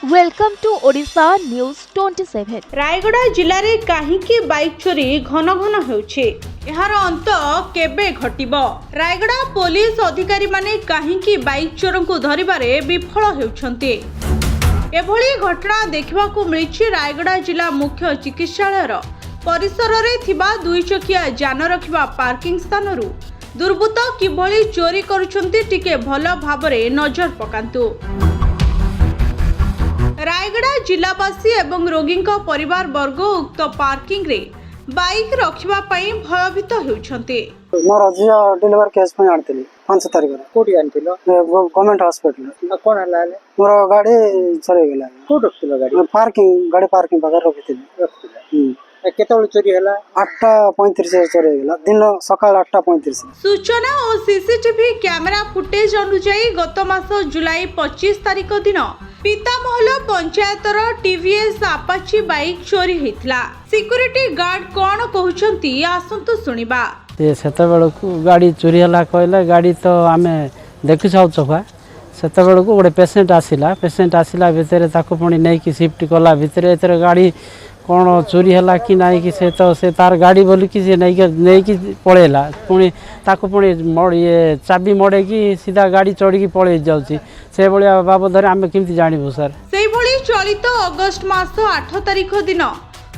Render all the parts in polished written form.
Welcome to Odisha news 27। Rayagada जिले में कहीं बाइक चोरी घन घन होउछे, एहार अंत केबे घटिबो? रायगड़ा पुलिस अधिकारी माने कहीं बाइक चोर को धरिबारे विफल होउछन्ते। एभली घटना देखिबाकू मिलिछि रायगड़ा जिला मुख्य चिकित्सालयर परिसर रे थिबा दुई चकिया जान रखिबा पार्किंग स्थानरू दुर्बृत्त किभली चोरी करुछन्ते टिके भल भाबरे नजर पकांतु। रायगड़ा जिलावासी एवं रोगी परिवार वर्ग उक्त पार्किंग रे बाइक रखिबा पई भयभीत हेउछन्ते। मोर झिया डिलीवर केस पे आनथिली 5 तारिख रे कोठी आनथिलो गवर्नमेंट हॉस्पिटल कोन हला मोर गाड़ी चले गेला को रखथिलो गाड़ी पार्किंग गाड़ी पार्किंग बगर रखथिली केतल चोरी हला 8:35 चोरी गेला दिन सकाळ 8:35। सूचना और सीसीटीवी कैमरा फुटेज अनुसार गत मास जुलाई 25 तारिख दिन पितामहल पंचायतर टीवीएस आपाची बाइक चोरी होइतला। सिक्यूरिटी गार्ड कोन कहउछंती आसंतु सुनिबा। सेते बेलकू गाड़ी चोरी हला कहले गाड़ी तो आमे देखि छाउ चोफा सेते बेलकू गोटे पेशेंट आसिला भितरे ताको पुणी नै कि शिफ्ट कला भितरे एतर गाड़ी कौन चोरी है कि ना कि से तार गाड़ी बोल कि नहीं कि पड़ेला पुणी ताको पुणी ये चाबी मड़े कि सीधा गाड़ी चढ़ी पड़े जाउची से भलिया बाबदरे आमे केमति जानिबो सर। सेही भली चलित अगस्त मास 8 तारिख दिन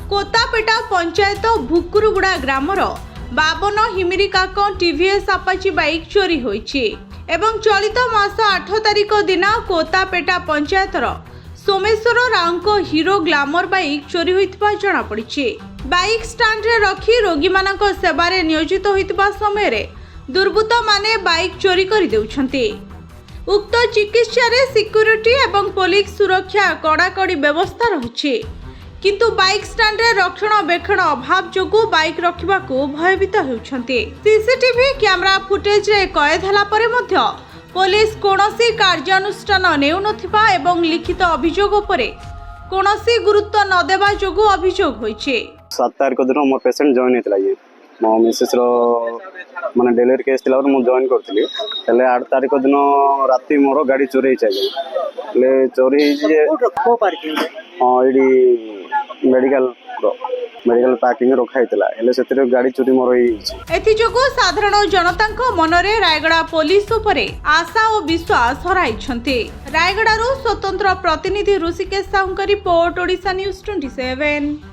कोतापेटा पंचायत भुकुरुगुड़ा ग्रामर 52 हिमिरी काक टीवीएस आपाची बाइक चोरी होईछि एवं चलित मास 8 तारिख दिन कोतापेटा पंचायतर Someswar Rao Hero Glamour bike चोरी होइतबा जणा पड़िछि। बाइक स्टैंड रे रखी रोगी मानक सेवारे नियोजित होइतबा समय रे दुर्बृत्त माने बाइक चोरी करि देउछन्ति। उक्त चिकित्सा रे सिक्यूरिटी एवं पुलिस सुरक्षा कड़ाकड़ी व्यवस्था रहुछि, किंतु बाइक स्टैंड रे रक्षणाबेक्षण अभाव जोगु बाइक रखिबाकू भयभीत हेउछन्ति। सीसीटीवी कैमरा फुटेज रे कैद हला परे मध्य पुलिस कोनोसी कार्यानुष्ठान नेउ नथिबा एवं लिखित अभियोग उपरे कोनोसी गुरुत्व न देबा जोगु अभियोग होइछे। 7 तारिख दिन मोर पेशेंट जॉइन हेतला ये मो मिसेस रो माने डिलीवरी केस थिला मो जॉइन करथली तले 8 तारिख दिन राती मोर गाड़ी चोरी चाहिए ले चोरी जे को पार्किंग हां एडी मेडिकल पार्किंग रखा हेतला एले सेतिर गाड़ी चोरी मोर होई एथि जोगु साधारण जनतांक मनरे रायगड़ा पुलिस उपरे आशा और विश्वास हराइछन्ते। रायगड़ा रो स्वतंत्र प्रतिनिधि ऋषिकेश साहुंका रिपोर्ट ओडिशा न्यूज 27।